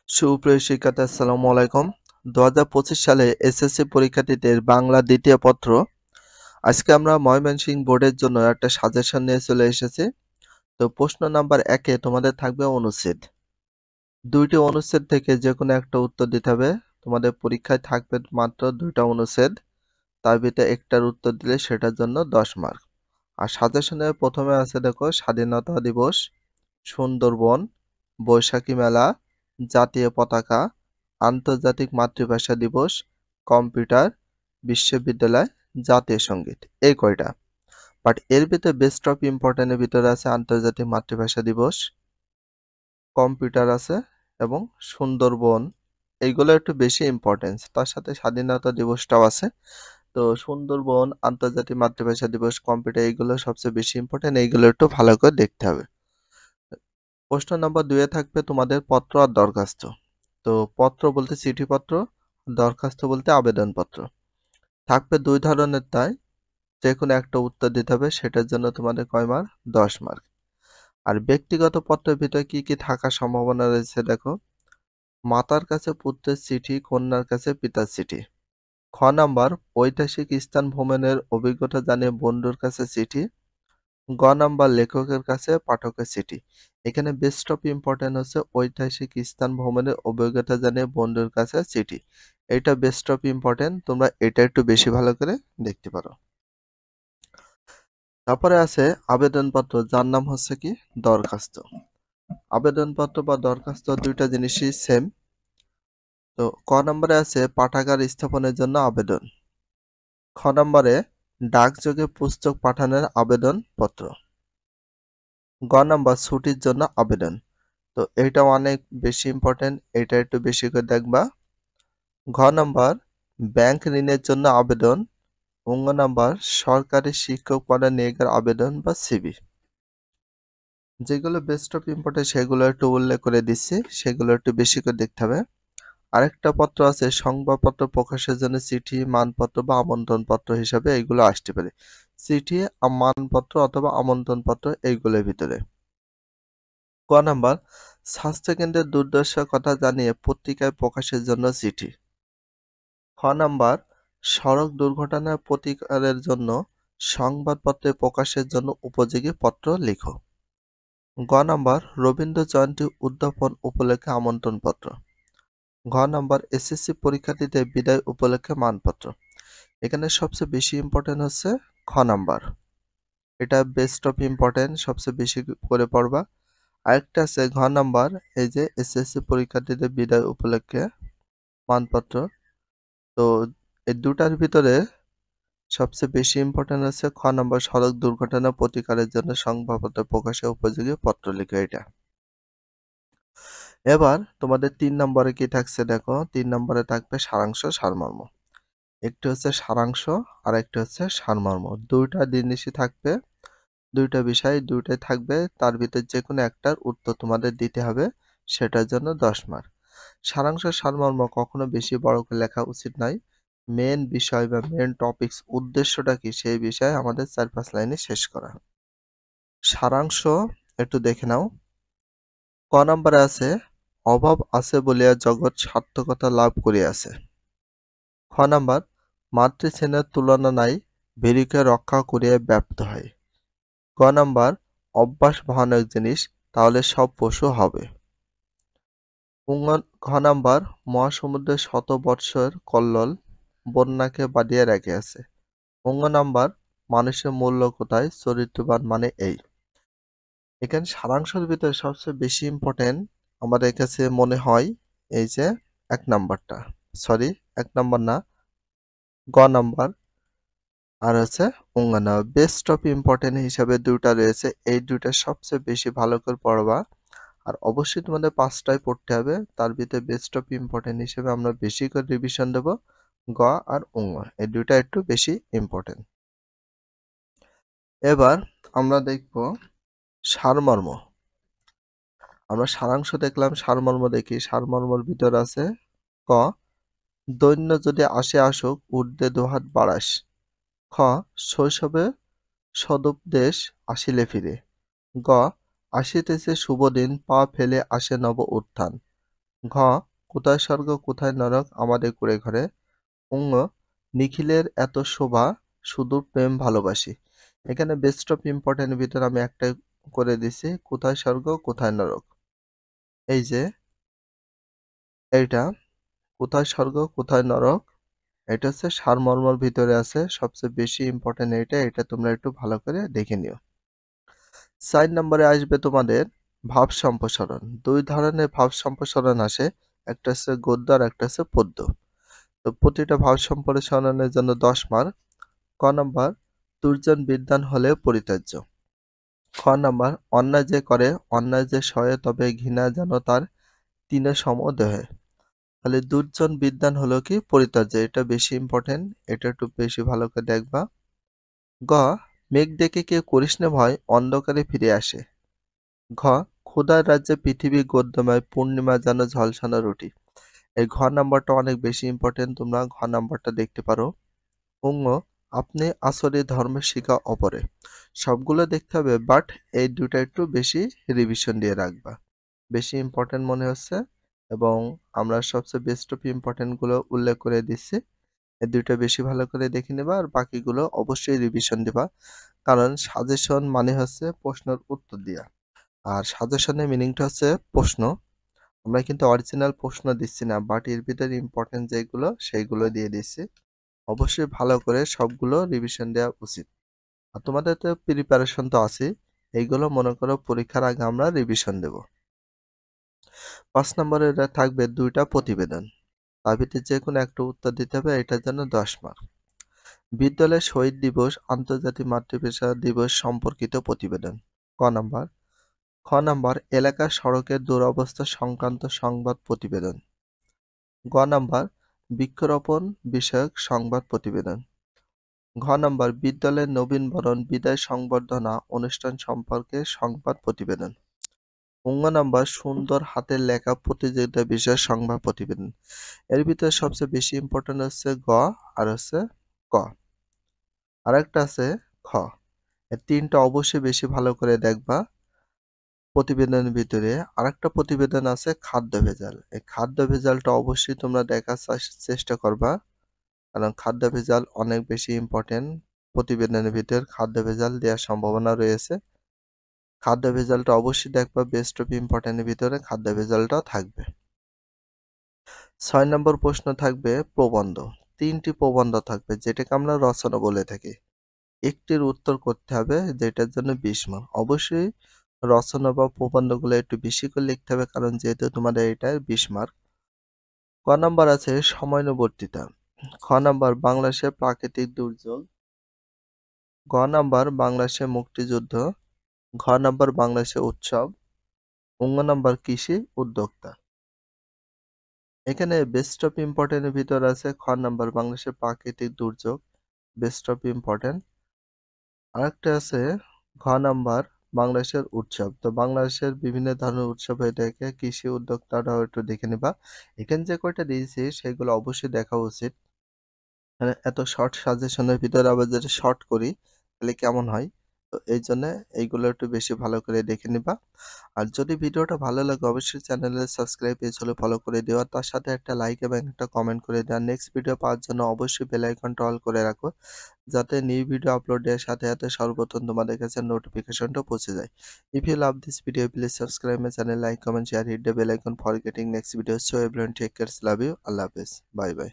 সুপ্রিয় শিক্ষার্থী আসসালামু আলাইকুম। 2025 সালে এসএসসি পরীক্ষার্থীদের বাংলা দ্বিতীয় পত্র। আজকে আমরা ময়মনসিংহ বোর্ডের জন্য একটা সাজেশন নিয়ে চলে এসেছি। তো প্রশ্ন নাম্বার 1 এ তোমাদের থাকবে অনুচ্ছেদ। 2টি অনুচ্ছেদ থেকে যে কোনো একটা উত্তর দিতে হবে। তোমাদের পরীক্ষায় থাকবে মাত্র 2টা অনুচ্ছেদ। তার ভিতরে একটার উত্তর দিলে সেটার জন্য 10 মার্ক। আর সাজেশনের প্রথমে আছে দেখো স্বাধীনতা দিবস, সুন্দরবন, বৈশাখী মেলা, জাতীয় পতাকা, আন্তর্জাতিক মাতৃভাষা দিবস, কম্পিউটার, বিশ্ববিদ্যালয়, জাতীয় সঙ্গীত। এই কয়টা। বাট এর ভিতরে বেস্ট অফ ইম্পর্টেন্টের ভিতরে আছে আন্তর্জাতিক মাতৃভাষা দিবস, কম্পিউটার আছে এবং সুন্দরবন। এইগুলো একটু বেশি ইম্পর্টেন্স। তার সাথে স্বাধীনতা দিবসটাও আছে। তো সুন্দরবন, আন্তর্জাতিক মাতৃভাষা দিবস, কম্পিউটার এইগুলো সবচেয়ে বেশি ইম্পর্টেন্ট। এইগুলো একটু ভালো করে দেখতে হবে। প্রশ্ন নম্বর 2 এ থাকবে তোমাদের পত্র আর দরখাস্ত। তো পত্র বলতে চিঠিপত্র, দরখাস্ত বলতে আবেদনপত্র। থাকবে 2 ধরনের, তাই যে কোনো একটা উত্তর দিতে হবে। সেটার জন্য তোমাদের কয় মার্ক? 10 মার্ক। আর ব্যক্তিগত পত্রের ভিতরে কি কি থাকার সম্ভাবনা রয়েছে দেখো। মাতার কাছে পুত্রের চিঠি, কন্যার কাছে পিতার চিঠি। খ নাম্বার, ঐতিহাসিক স্থান ভ্রমণের অভিজ্ঞতা জানিয়ে বন্ধুর কাছে চিঠি। গ নাম্বার, লেখকের কাছে পাঠকের চিঠি। এখানে বেস্ট অফ ইম্পর্টেন্ট হচ্ছে ঐতিহাসিক স্থান ভ্রমণের অভিজ্ঞতা জানিয়ে বন্ধুর কাছে চিঠি। এটা বেস্ট অফ ইম্পর্টেন্ট, তোমরা এটা একটু বেশি ভালো করে দেখতে পারো। তারপরে আছে আবেদনপত্র, যার নাম হচ্ছে কি দরখাস্ত। আবেদনপত্র বা দরখাস্ত দুইটা জিনিসই সেম। তো ক নম্বরে আছে পাঠাগার স্থাপনের জন্য আবেদন। খ নম্বরে ডাকযোগে পুস্তক পাঠানোর আবেদন পত্র। গ নাম্বার ছুটির জন্য আবেদন। তো এটা অনেক বেশি ইম্পর্টেন্ট, এটা একটু বেশি করে দেখবা। ঘ নাম্বার ব্যাংক ঋণের জন্য আবেদন। ঙ নাম্বার সরকারি শিক্ষক পদে নিয়োগের আবেদন বা সিভি। যেগুলো বেস্ট অফ ইম্পর্টেন্ট সেগুলো একটু উল্লেখ করে দিচ্ছি, সেগুলো একটু বেশি করে দেখতে হবে। আরেকটা পত্র আছে সংবাদপত্র প্রকাশের জন্য চিঠি, মানপত্র বা আমন্ত্রণপত্র হিসাবে এইগুলো আসতে পারে। চিঠি, মানপত্র অথবা আমন্ত্রণপত্র এইগুলোর ভিতরে। ক নাম্বার স্বাস্থ্যকেন্দ্রের দুর্দশার কথা জানিয়ে পত্রিকায় প্রকাশের জন্য চিঠি। খ নাম্বার সড়ক দুর্ঘটনার প্রতিকারের জন্য সংবাদপত্রে প্রকাশের জন্য উপযোগী পত্র লিখো। গ নাম্বার রবীন্দ্র জয়ন্তী উদ্যাপন উপলক্ষে আমন্ত্রণপত্র। ঘ নাম্বার এসএসসি পরীক্ষার্থীদের বিদায় উপলক্ষে মানপত্র। এখানে সবচেয়ে বেশি ইম্পর্টেন্ট হচ্ছে খ নাম্বার। এটা বেস্ট অফ ইম্পর্টেন্ট, সবচেয়ে বেশি করে পড়বা। আরেকটা আছে ঘ নাম্বার, এই যে এসএসসি পরীক্ষার্থীদের বিদায় উপলক্ষে মানপত্র। তো এই দুটার ভিতরে সবচেয়ে বেশি ইম্পর্টেন্ট হচ্ছে খ নাম্বার, সড়ক দুর্ঘটনা প্রতিকারের জন্য সংবাদপত্র প্রকাশে উপযোগী পত্র লিখো এটা। এবার তোমাদের 3 নম্বরে কি থাকছে দেখো। 3 নম্বরে থাকবে সারাংশ, সারমর্ম। একটি হচ্ছে সারাংশ আর একটি হচ্ছে সারমর্ম। দুইটা জিনিসই থাকবে, দুইটা বিষয় দুইটাই থাকবে। তার ভিতর যে কোনো একটার উত্তর তোমাদের দিতে হবে, সেটার জন্য 10 মার্ক। সারাংশ সারমর্ম কখনো বেশি বড় করে লেখা উচিত নয়। মেন বিষয় বা মেন টপিকস, উদ্দেশ্যটা কি সেই বিষয়ে আমাদের 4-5 লাইনে শেষ করা। সারাংশ একটু দেখে নাও। ক নম্বরে আছে অভাব আছে বলিয়া জগৎ সার্থকতা লাভ করিয়াছে। খ নাম্বার মাতৃস্নেহের তুলনা নাই, ভীরুকে রক্ষা করিয়া ব্যপ্ত হয়। গ নাম্বার অভ্যাস ভয়ানক জিনিস, তাহলে সব পশু হবে। ঘ নাম্বার মহাসমুদ্রের শত বৎসর কল্লোল বন্যাকে বাঁধিয়া রাখিয়াছে। অঙ্গ নাম্বার মানুষের মূল্য কোথায়, চরিত্রবান মানে এই। এখানে সারাংশের ভিতরে সবচেয়ে বেশি ইম্পর্টেন্ট আমাদের কাছে মনে হয় এই যে 1 নাম্বারটা, সরি 1 নাম্বার না, গ নাম্বার আর হচ্ছে অঙ্গনা। বেস্ট অফ ইম্পর্টেন্ট হিসাবে দুইটা রয়েছে, এই দুইটা সবচেয়ে বেশি ভালো করে পড়বা। আর অবশ্যই তোমাদের 5টাই পড়তে হবে। তার ভিতরে বেস্ট অফ ইম্পর্টেন্ট হিসেবে আমরা বেশি করে রিভিশন দেব গ আর অঙ্গ, এই দুইটা একটু বেশি ইম্পর্টেন্ট। এবার আমরা দেখব সারমর্ম। আমরা সারাংশ দেখলাম, সারমর্ম দেখি। সারমর্মের ভিতর আছে ক দৈন্য যদি আসে আসুক ঊর্ধ্বে দুহাত বাড়াস। খ শৈশবে সদুপদেশ আসিলে ফিরে। গ আসিতেছে শুভদিন পা ফেলে আসে নব উত্থান। ঘ কোথায় স্বর্গ কোথায় নরক আমাদের কুঁড়ে ঘরে। ঙ নিখিলের এত শোভা সুদূর প্রেম ভালোবাসি। এখানে বেস্ট অফ ইম্পর্টেন্ট ভিতর আমি একটাই করে দিছি, কোথায় স্বর্গ কোথায় নরক। এই যে এইটা কোথায় স্বর্গ কোথায় নরক, এটা হচ্ছে সারমর্মর ভিতরে আছে, সবচেয়ে বেশি ইম্পর্টেন্ট এইটা, এটা তোমরা একটু ভালো করে দেখে নিও। 4 নম্বরে আসবে তোমাদের ভাব সম্প্রসারণ। দুই ধরনের ভাব সম্প্রসারণ আসে, একটা হচ্ছে গদ্য আর একটা হচ্ছে পদ্য। তো প্রতিটা ভাব সম্প্রসারণের জন্য 10 মার্ক। ক নাম্বার দুর্জন বিদ্বান হলে পরিত্যাজ্য। খ নাম্বার অন্যায় যে করে অন্যায় যে সয়ে তবে ঘৃণা যেন তার তিনে সম দেহে। তাহলে দুর্জন বিদ্বান হলো কি পরিত্যাজ্য, এটা বেশি ইম্পর্টেন্ট, এটা একটু বেশি ভালো করে দেখবা। গ মেঘ দেখে কেউ করিস না ভয় অন্ধকারে ফিরে আসে। ঘ ক্ষুধার রাজ্যে পৃথিবী গদ্যময় পূর্ণিমা যেন ঝলসানো রুটি। এই ঘ নাম্বারটা অনেক বেশি ইম্পর্টেন্ট, তোমরা ঘ নাম্বারটা দেখতে পারো। ঙ আপনি আসরে ধর্মের শিখা অপরে। সবগুলো দেখতে হবে, বাট এই দুটা একটু বেশি রিভিশন দিয়ে রাখবা, বেশি ইম্পর্টেন্ট মনে হচ্ছে এবং আমরা সবচেয়ে বেস্ট অফ ইম্পর্টেন্ট গুলো উল্লেখ করে দিচ্ছি। এই দুইটা বেশি ভালো করে দেখে নেবা আর বাকিগুলো অবশ্যই রিভিশন দিবা, কারণ সাজেশন মানে হচ্ছে প্রশ্নের উত্তর দেয়া, আর সাজেশনের মিনিংটা হচ্ছে প্রশ্ন। আমরা কিন্তু অরিজিনাল প্রশ্ন দিচ্ছি না, বাট এর ভিতরে ইম্পর্টেন্ট যেগুলো সেইগুলো দিয়ে দিচ্ছি। অবশ্যই ভালো করে সবগুলো রিভিশন দেওয়া উচিত। আর তোমাদের তো প্রিপারেশন তো আছে, এইগুলো মনে করো পরীক্ষার আগে আমরা রিভিশন দেব। 5 নম্বরে থাকবে 2টা প্রতিবেদন, তার ভিতরে যে কোনো একটা উত্তর দিতে হবে, এটার জন্য 10 মার্ক। বিদ্যালয়ের শহীদ দিবস আন্তর্জাতিক মাতৃভাষা দিবস সম্পর্কিত প্রতিবেদন। ক নাম্বার। খ নাম্বার এলাকার সড়কের দুরবস্থা সংক্রান্ত সংবাদ প্রতিবেদন। গ নাম্বার বৃক্ষরোপণ বিষয়ক সংবাদ প্রতিবেদন। ঘ নাম্বার বিদ্যালয়ের নবীনবরণ বিদায় সংবর্ধনা অনুষ্ঠান সম্পর্কে সংবাদ প্রতিবেদন। ঙ নাম্বার সুন্দর হাতের লেখা প্রতিযোগিতা বিষয়ক সংবাদ প্রতিবেদন। এর ভিতরে সবচেয়ে বেশি ইম্পর্টেন্ট হচ্ছে গ আর হচ্ছে ক, আরেকটা আছে খ। এই তিনটা অবশ্যই বেশি ভালো করে দেখবা। প্রতিবেদনের ভিতরে আরেকটা প্রতিবেদন আছে খাদ্য ভেজাল, এই খাদ্য ভেজালটা অবশ্যই তোমরা দেখার চেষ্টা করবা, কারণ খাদ্য ভেজাল অনেক বেশি ইম্পর্টেন্ট। প্রতিবেদনের ভিতর খাদ্য ভেজাল দেওয়ার সম্ভাবনা রয়েছে, খাদ্য ভেজালটা অবশ্যই দেখবা, বেস্ট অফ ইম্পর্টেন্টের ভিতরে খাদ্য ভেজালটাও থাকবে। 6 নম্বর প্রশ্ন থাকবে প্রবন্ধ। 3টি প্রবন্ধ থাকবে, যেটাকে আমরা রচনা বলে থাকি। একটির উত্তর করতে হবে, যেটার জন্য 20 মার্ক। অবশ্যই রচনা বা প্রবন্ধগুলো একটু বেশি করে লিখতে হবে, কারণ যেহেতু তোমাদের এটার 20 মার্ক। ক নাম্বার আছে সময়ানুবর্তিতা। খ নাম্বার বাংলাদেশের প্রাকৃতিক দুর্যোগ। গ নাম্বার বাংলাদেশের মুক্তিযুদ্ধ। ঘ নাম্বার বাংলাদেশের উৎসব। ঙ নাম্বার কৃষি উদ্যোক্তা। এখানে বেস্ট অফ ইম্পর্টেন্টের ভিতর আছে খ নাম্বার বাংলাদেশের প্রাকৃতিক দুর্যোগ, বেস্ট অফ ইম্পর্টেন্ট। আরেকটা আছে ঘ নাম্বার বাংলাদেশের উৎসব। তো বাংলাদেশের বিভিন্ন ধরনের উৎসব হয়ে থাকে, কৃষি উদ্যোক্তাটাও একটু দেখে নিবা। এখানে যে কয়টা দিয়েছি সেগুলো অবশ্যই দেখা উচিত। মানে এত শর্ট সাজেশনের ভিতরে আবার যদি শর্ট করি তাহলে কেমন হয়, তো এই জন্য এইগুলো একটু বেশি ভালো করে দেখে নিবা। আর যদি ভিডিওটা ভালো লাগে অবশ্যই চ্যানেলে সাবস্ক্রাইব পেজ হলে ফলো করে দেওয়া, তার সাথে একটা লাইক এবং একটা কমেন্ট করে দেওয়া। নেক্সট ভিডিও পাওয়ার জন্য অবশ্যই বেল আইকনটা অল করে রাখো, যাতে নিউ ভিডিও আপলোড দেওয়ার সাথে সাথে সর্বপ্রথম তোমাদের কাছে নোটিফিকেশনটা পৌঁছে যায়। If you love this video please subscribe my channel, like comment share, hit the bell icon for getting next video. So everyone take care, love you, আল্লাহ হাফেজ, বাই বাই।